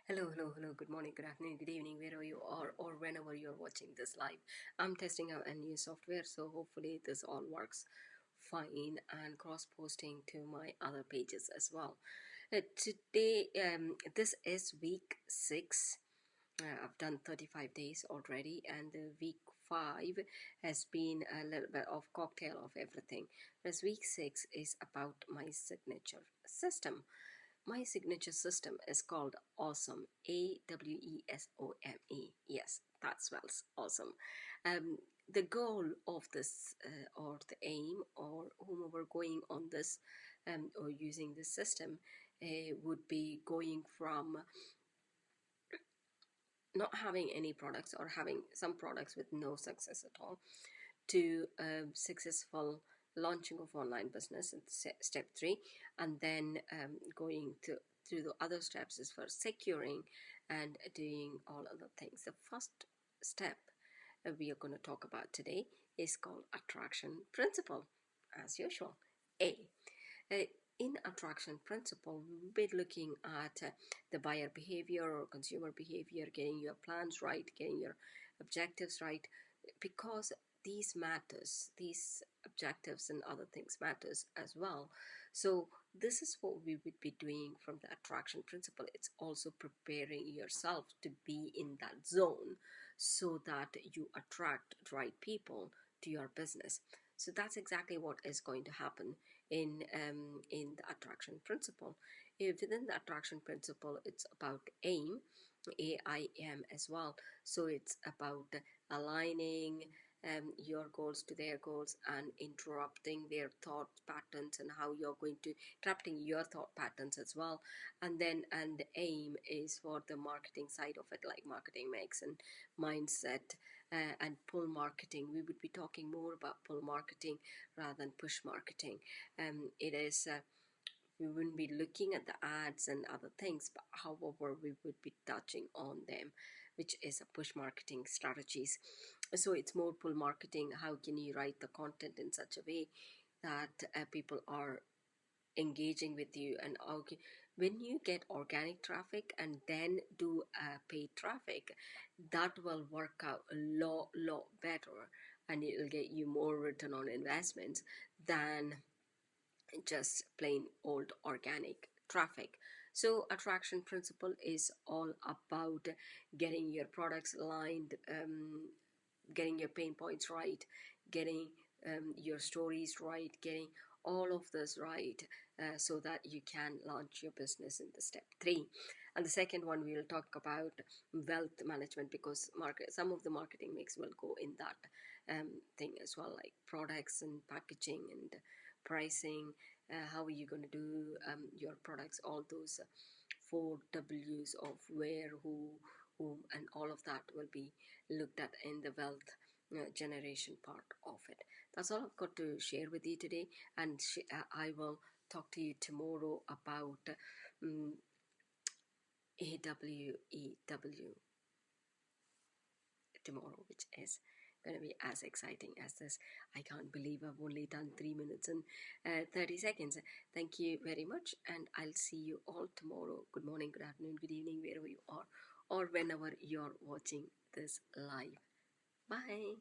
Hello. Good morning, good afternoon, good evening, wherever you are, or whenever you're watching this live. I'm testing out a new software, so hopefully this all works fine and cross posting to my other pages as well. Today, this is week 6. I've done 35 days already, and the week 5 has been a little bit of cocktail of everything. Whereas week 6 is about my signature system. My signature system is called Awesome, AWESOME. Yes, that spells awesome. The goal of this, or the aim, or whomever going on this or using this system, would be going from not having any products or having some products with no success at all to successful launching of online business in step 3, and then going to through the other steps is for securing and doing all other things. The first step we are going to talk about today is called attraction principle. As usual, A. Uh, in attraction principle, we'll be looking at the buyer behavior or consumer behavior, getting your plans right, getting your objectives right, because these objectives and other things matters as well. So this is what we would be doing from the attraction principle. It's also preparing yourself to be in that zone so that you attract the right people to your business. So that's exactly what is going to happen in the attraction principle. Within the attraction principle, it's about AIM as well. So it's about aligning your goals to their goals and interrupting their thought patterns, and how you're going to interrupting your thought patterns as well. And the aim is for the marketing side of it, like marketing mix and mindset, and pull marketing. We would be talking more about pull marketing rather than push marketing. It is we wouldn't be looking at the ads and other things, but however we would be touching on them, which is a push marketing strategies. So it's more pull marketing. How can you write the content in such a way that people are engaging with you? And okay, when you get organic traffic and then do paid traffic, that will work out a lot better, and it will get you more return on investments than just plain old organic traffic. So attraction principle is all about getting your products aligned, getting your pain points right, getting your stories right, getting all of this right, so that you can launch your business in the step 3. And the second one, we will talk about wealth management, because some of the marketing mix will go in that thing as well, like products and packaging and pricing. How are you going to do your products, all those 4 W's of where, who, whom, and all of that will be looked at in the wealth generation part of it. That's all I've got to share with you today, and I will talk to you tomorrow about AWEW tomorrow, which is going to be as exciting as this. I can't believe I've only done 3 minutes and 30 seconds. Thank you very much, and I'll see you all tomorrow. Good morning, good afternoon, good evening, wherever you are, or whenever you're watching this live. Bye.